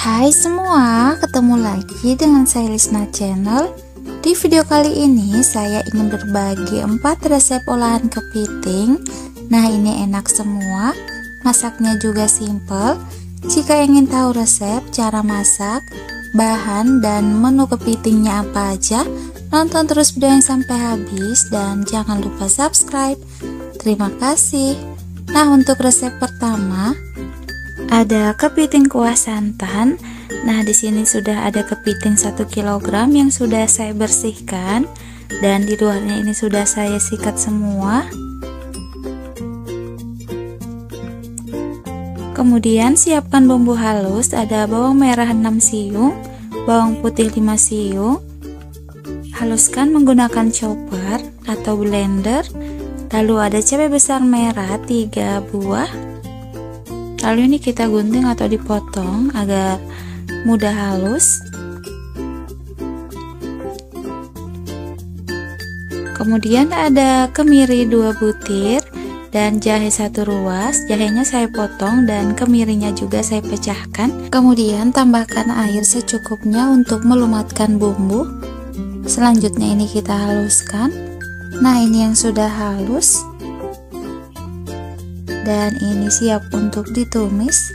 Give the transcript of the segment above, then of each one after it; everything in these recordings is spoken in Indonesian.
Hai semua, ketemu lagi dengan saya Lisna Channel. Di video kali ini saya ingin berbagi 4 resep olahan kepiting. Nah, ini enak semua, masaknya juga simple. Jika ingin tahu resep, cara masak, bahan, dan menu kepitingnya apa aja, nonton terus videonya sampai habis dan jangan lupa subscribe. Terima kasih. Nah, untuk resep pertama ada kepiting kuah santan. Nah, di sini sudah ada kepiting 1 kg yang sudah saya bersihkan dan di luarnya ini sudah saya sikat semua. Kemudian siapkan bumbu halus, ada bawang merah 6 siung, bawang putih 5 siung. Haluskan menggunakan chopper atau blender. Lalu ada cabai besar merah 3 buah. Lalu ini kita gunting atau dipotong agar mudah halus. Kemudian ada kemiri 2 butir dan jahe 1 ruas. Jahenya saya potong dan kemirinya juga saya pecahkan. Kemudian tambahkan air secukupnya untuk melumatkan bumbu. Selanjutnya ini kita haluskan. Nah, ini yang sudah halus dan ini siap untuk ditumis.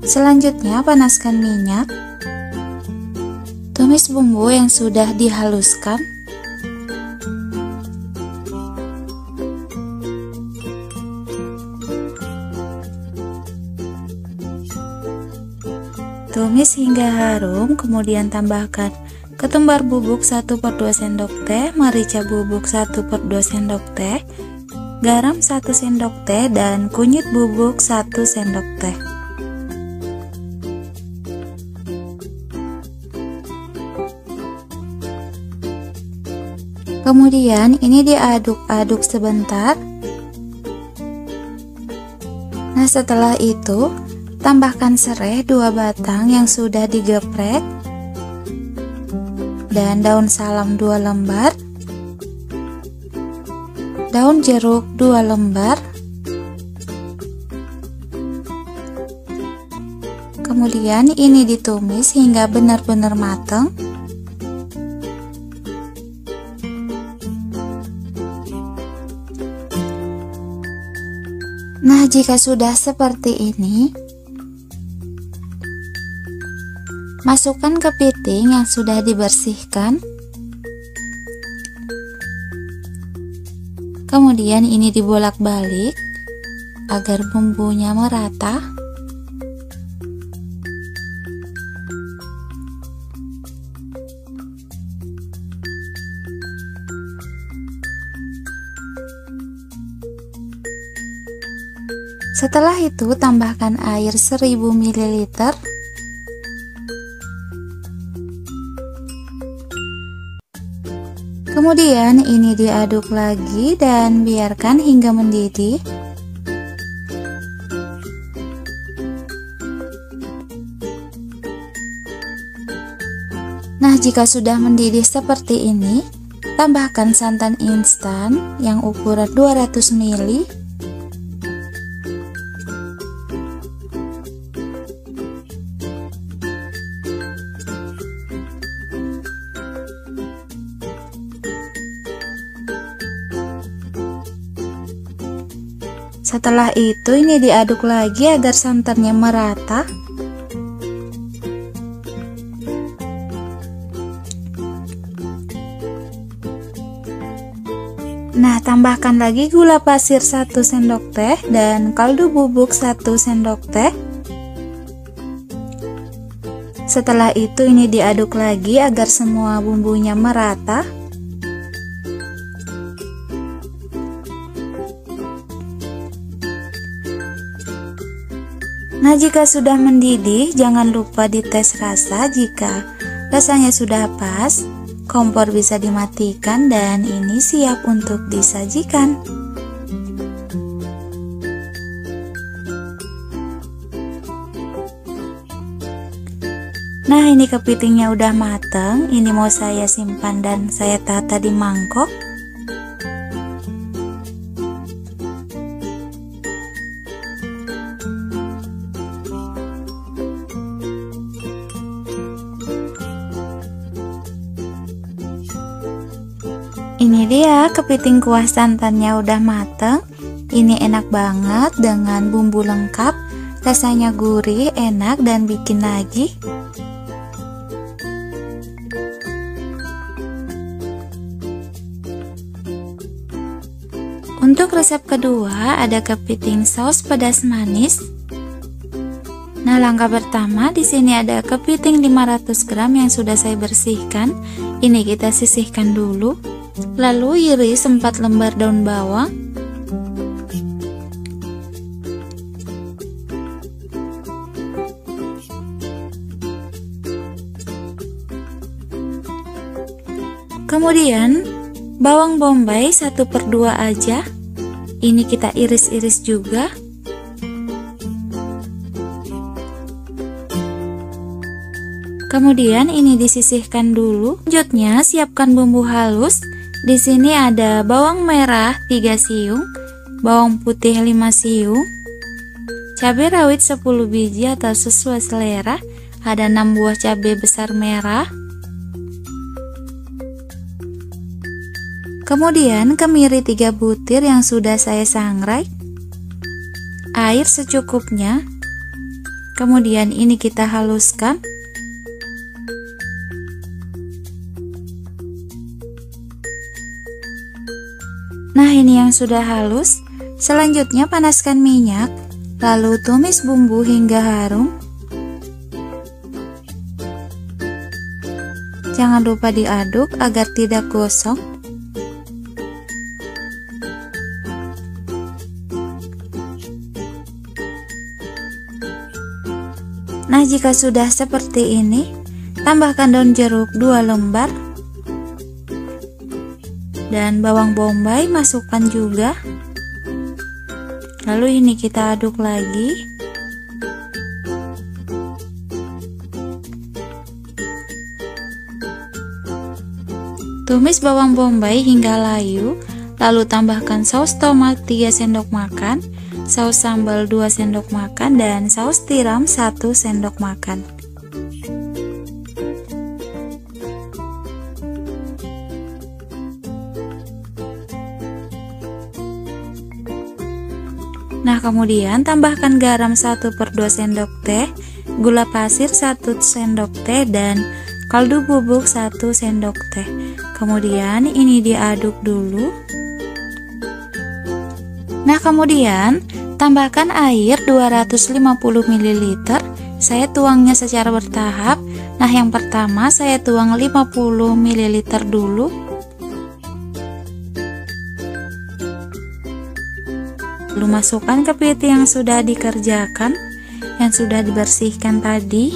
Selanjutnya panaskan minyak. Tumis bumbu yang sudah dihaluskan. Tumis hingga harum, kemudian tambahkan ketumbar bubuk 1/2 sendok teh, merica bubuk 1/2 sendok teh, garam 1 sendok teh, dan kunyit bubuk 1 sendok teh. Kemudian ini diaduk-aduk sebentar. Nah, setelah itu tambahkan serai 2 batang yang sudah digeprek dan daun salam 2 lembar, daun jeruk 2 lembar. Kemudian ini ditumis hingga benar-benar matang. Nah, jika sudah seperti ini, masukkan kepiting yang sudah dibersihkan. Kemudian ini dibolak-balik agar bumbunya merata. Setelah itu tambahkan air 1000 ml. Kemudian ini diaduk lagi dan biarkan hingga mendidih. Nah, jika sudah mendidih seperti ini, tambahkan santan instan yang ukuran 200 ml. Setelah itu ini diaduk lagi agar santannya merata. Nah, tambahkan lagi gula pasir 1 sendok teh dan kaldu bubuk 1 sendok teh. Setelah itu ini diaduk lagi agar semua bumbunya merata. Nah, jika sudah mendidih, jangan lupa dites rasa. Jika rasanya sudah pas, kompor bisa dimatikan dan ini siap untuk disajikan. Nah, ini kepitingnya udah mateng. Ini mau saya simpan dan saya tata di mangkok. Ini dia kepiting kuah santannya udah mateng. Ini enak banget dengan bumbu lengkap, rasanya gurih, enak dan bikin nagih. Untuk resep kedua ada kepiting saus pedas manis. Nah, langkah pertama di sini ada kepiting 500 gram yang sudah saya bersihkan. Ini kita sisihkan dulu. Lalu iris 4 lembar daun bawang. Kemudian bawang bombay 1/2 aja. Ini kita iris-iris juga. Kemudian ini disisihkan dulu. Selanjutnya siapkan bumbu halus. Di sini ada bawang merah 3 siung, bawang putih 5 siung, cabai rawit 10 biji atau sesuai selera, ada 6 buah cabai besar merah. Kemudian kemiri 3 butir yang sudah saya sangrai, air secukupnya. Kemudian ini kita haluskan. Nah, ini yang sudah halus. Selanjutnya panaskan minyak, lalu tumis bumbu hingga harum. Jangan lupa diaduk agar tidak gosong. Nah, jika sudah seperti ini, tambahkan daun jeruk 2 lembar dan bawang bombay masukkan juga. Lalu ini kita aduk lagi. Tumis bawang bombay hingga layu, lalu tambahkan saus tomat 3 sendok makan, saus sambal 2 sendok makan, dan saus tiram 1 sendok makan. Nah, kemudian tambahkan garam 1/2 sendok teh, gula pasir 1 sendok teh, dan kaldu bubuk 1 sendok teh. Kemudian ini diaduk dulu. Nah, kemudian tambahkan air 250 ml. Saya tuangnya secara bertahap. Nah, yang pertama saya tuang 50 ml dulu. Lalu masukkan kepiting yang sudah dikerjakan, yang sudah dibersihkan tadi.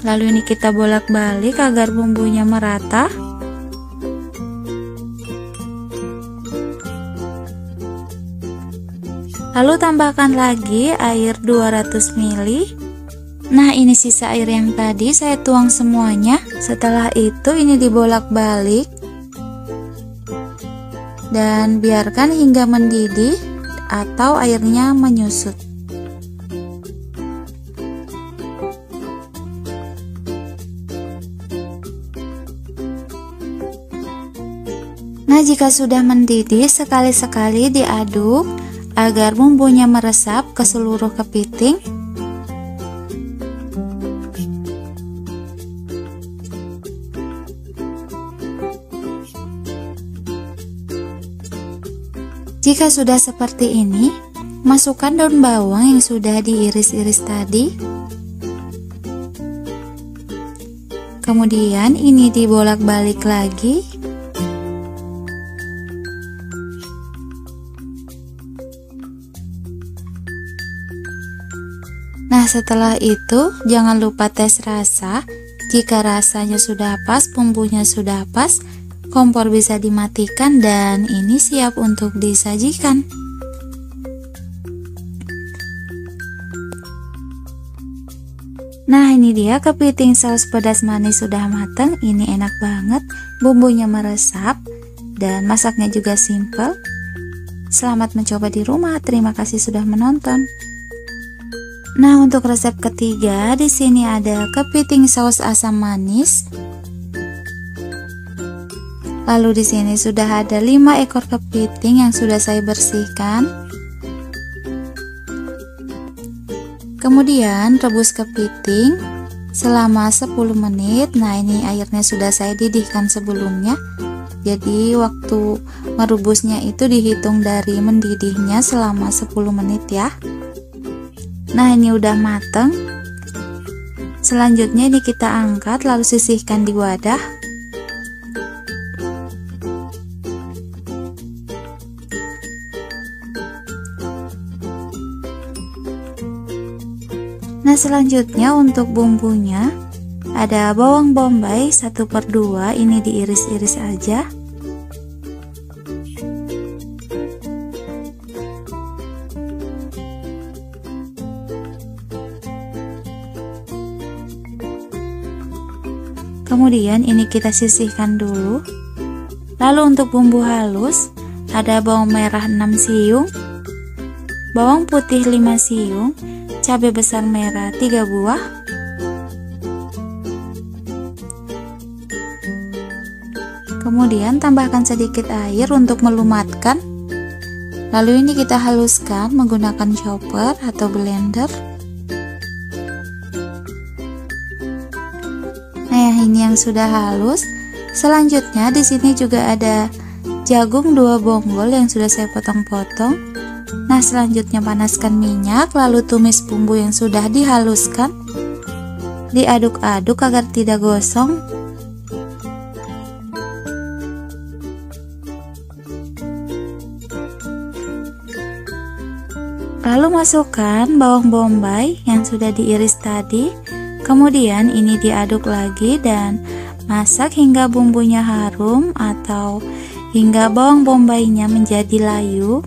Lalu ini kita bolak-balik agar bumbunya merata. Lalu tambahkan lagi air 200 ml. Nah, ini sisa air yang tadi saya tuang semuanya. Setelah itu ini dibolak-balik dan biarkan hingga mendidih atau airnya menyusut. Nah, jika sudah mendidih, sekali-sekali diaduk agar bumbunya meresap ke seluruh kepiting. Jika sudah seperti ini, masukkan daun bawang yang sudah diiris-iris tadi. Kemudian ini dibolak-balik lagi. Nah, setelah itu jangan lupa tes rasa. Jika rasanya sudah pas, bumbunya sudah pas, kompor bisa dimatikan dan ini siap untuk disajikan. Nah, ini dia kepiting saus pedas manis sudah matang. Ini enak banget, bumbunya meresap dan masaknya juga simple. Selamat mencoba di rumah. Terima kasih sudah menonton. Nah, untuk resep ketiga di sini ada kepiting saus asam manis. Lalu di sini sudah ada 5 ekor kepiting yang sudah saya bersihkan. Kemudian rebus kepiting selama 10 menit. Nah, ini airnya sudah saya didihkan sebelumnya. Jadi waktu merebusnya itu dihitung dari mendidihnya selama 10 menit ya. Nah, ini udah mateng. Selanjutnya ini kita angkat lalu sisihkan di wadah. Nah, selanjutnya untuk bumbunya ada bawang bombay 1/2, ini diiris-iris aja. Kemudian ini kita sisihkan dulu. Lalu untuk bumbu halus ada bawang merah 6 siung, bawang putih 5 siung, cabai besar merah 3 buah, kemudian tambahkan sedikit air untuk melumatkan. Lalu ini kita haluskan menggunakan chopper atau blender. Nah, ini yang sudah halus. Selanjutnya di sini juga ada jagung 2 bonggol yang sudah saya potong-potong. Nah, selanjutnya panaskan minyak, lalu tumis bumbu yang sudah dihaluskan. Diaduk-aduk agar tidak gosong. Lalu masukkan bawang bombay yang sudah diiris tadi. Kemudian ini diaduk lagi dan masak hingga bumbunya harum atau hingga bawang bombaynya menjadi layu.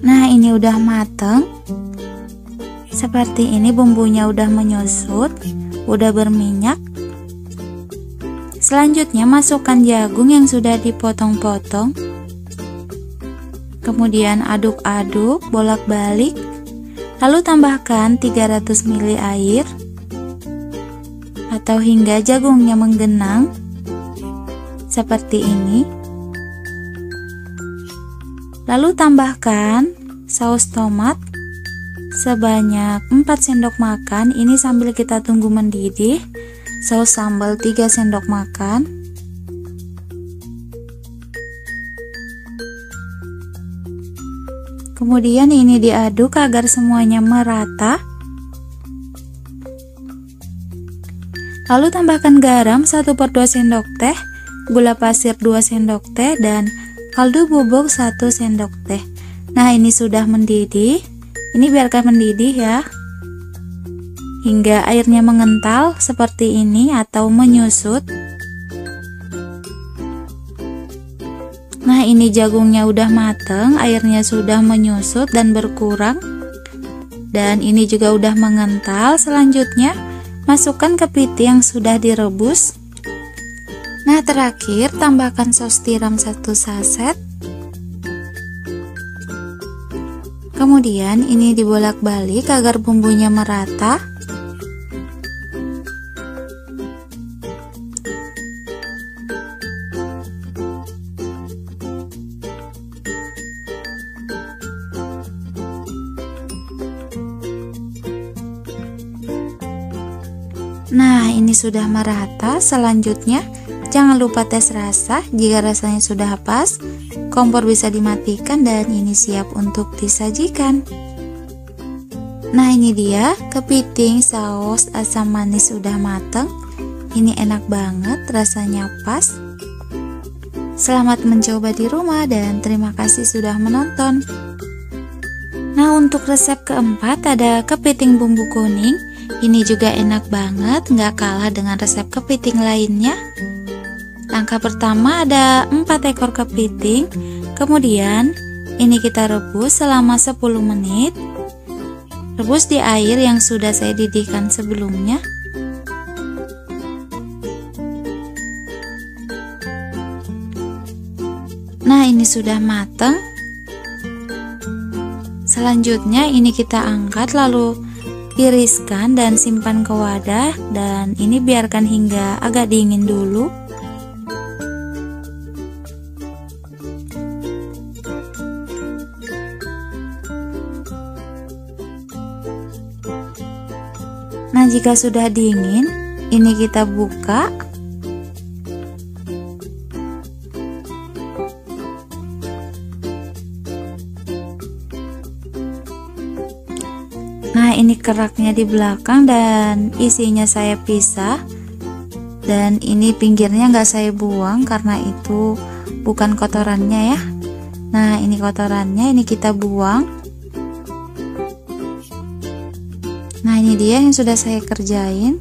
Nah, ini udah mateng. Seperti ini bumbunya udah menyusut, udah berminyak. Selanjutnya masukkan jagung yang sudah dipotong-potong. Kemudian aduk-aduk, bolak-balik. Lalu tambahkan 300 ml air atau hingga jagungnya menggenang. Seperti ini. Lalu tambahkan saus tomat sebanyak 4 sendok makan. Ini sambil kita tunggu mendidih. Saus sambal 3 sendok makan. Kemudian ini diaduk agar semuanya merata. Lalu tambahkan garam 1/2 sendok teh, gula pasir 2 sendok teh, dan kaldu bubuk 1 sendok teh. Nah, ini sudah mendidih. Ini biarkan mendidih ya, hingga airnya mengental seperti ini atau menyusut. Nah, ini jagungnya udah mateng, airnya sudah menyusut dan berkurang. Dan ini juga udah mengental. Selanjutnya masukkan kepiting yang sudah direbus. Nah, terakhir tambahkan saus tiram 1 saset. Kemudian ini dibolak-balik agar bumbunya merata. Nah, ini sudah merata. Selanjutnya jangan lupa tes rasa. Jika rasanya sudah pas, kompor bisa dimatikan dan ini siap untuk disajikan. Nah, ini dia kepiting saus asam manis sudah matang. Ini enak banget, rasanya pas. Selamat mencoba di rumah dan terima kasih sudah menonton. Nah, untuk resep keempat ada kepiting bumbu kuning. Ini juga enak banget, nggak kalah dengan resep kepiting lainnya. Langkah pertama ada 4 ekor kepiting. Kemudian ini kita rebus selama 10 menit. Rebus di air yang sudah saya didihkan sebelumnya. Nah, ini sudah matang. Selanjutnya ini kita angkat lalu iriskan dan simpan ke wadah, dan ini biarkan hingga agak dingin dulu. Nah, jika sudah dingin, ini kita buka. Nah, ini keraknya di belakang dan isinya saya pisah, dan ini pinggirnya nggak saya buang karena itu bukan kotorannya ya. Nah, ini kotorannya, ini kita buang. Nah, ini dia yang sudah saya kerjain.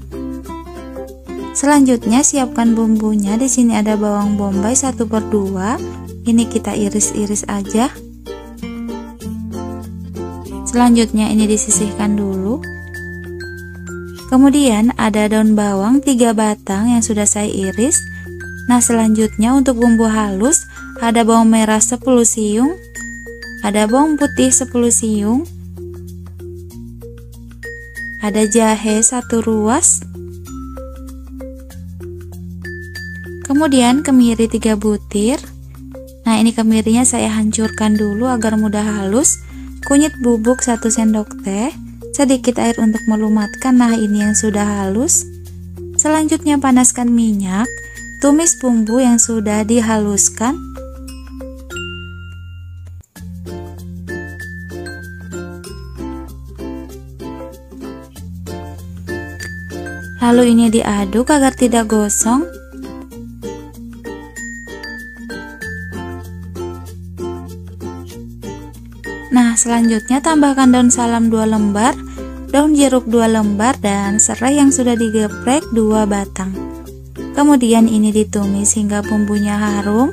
Selanjutnya siapkan bumbunya. Di sini ada bawang bombay 1/2. Ini kita iris-iris aja. Selanjutnya ini disisihkan dulu. Kemudian ada daun bawang 3 batang yang sudah saya iris. Nah, selanjutnya untuk bumbu halus ada bawang merah 10 siung, ada bawang putih 10 siung, ada jahe 1 ruas, kemudian kemiri 3 butir. Nah, ini kemirinya saya hancurkan dulu agar mudah halus. Kunyit bubuk 1 sendok teh, sedikit air untuk melumatkan. Nah, ini yang sudah halus. Selanjutnya panaskan minyak, tumis bumbu yang sudah dihaluskan. Lalu ini diaduk agar tidak gosong. Nah, selanjutnya tambahkan daun salam 2 lembar, daun jeruk 2 lembar, dan serai yang sudah digeprek 2 batang. Kemudian ini ditumis hingga bumbunya harum.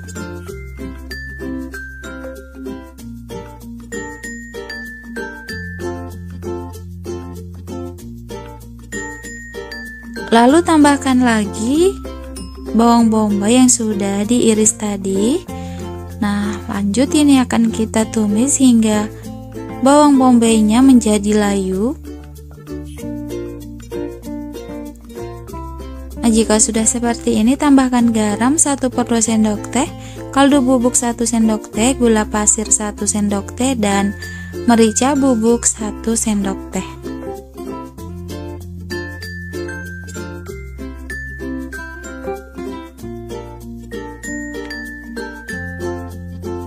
Lalu tambahkan lagi bawang bombay yang sudah diiris tadi. Nah, lanjut ini akan kita tumis hingga bawang bombaynya menjadi layu. Nah, jika sudah seperti ini, tambahkan garam 1/2 sendok teh, kaldu bubuk 1 sendok teh, gula pasir 1 sendok teh, dan merica bubuk 1 sendok teh.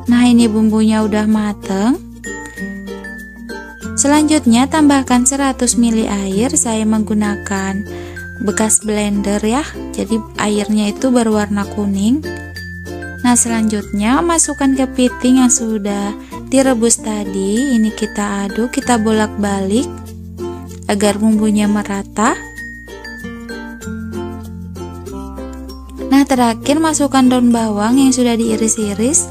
Nah, ini bumbunya udah mateng. Selanjutnya tambahkan 100 ml air. Saya menggunakan bekas blender ya, jadi airnya itu berwarna kuning. Nah, selanjutnya masukkan kepiting yang sudah direbus tadi. Ini kita aduk, kita bolak-balik agar bumbunya merata. Nah, terakhir masukkan daun bawang yang sudah diiris-iris.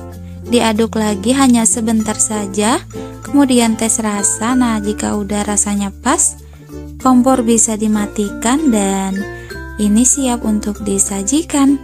Diaduk lagi hanya sebentar saja. Kemudian tes rasa. Nah, jika udah rasanya pas, kompor bisa dimatikan dan ini siap untuk disajikan.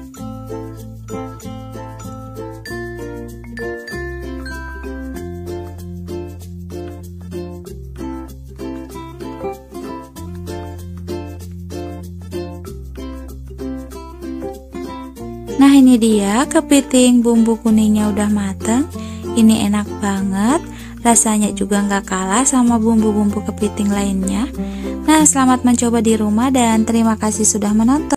Nah, ini dia kepiting bumbu kuningnya udah mateng. Ini enak banget, rasanya juga nggak kalah sama bumbu-bumbu kepiting lainnya. Nah, selamat mencoba di rumah dan terima kasih sudah menonton.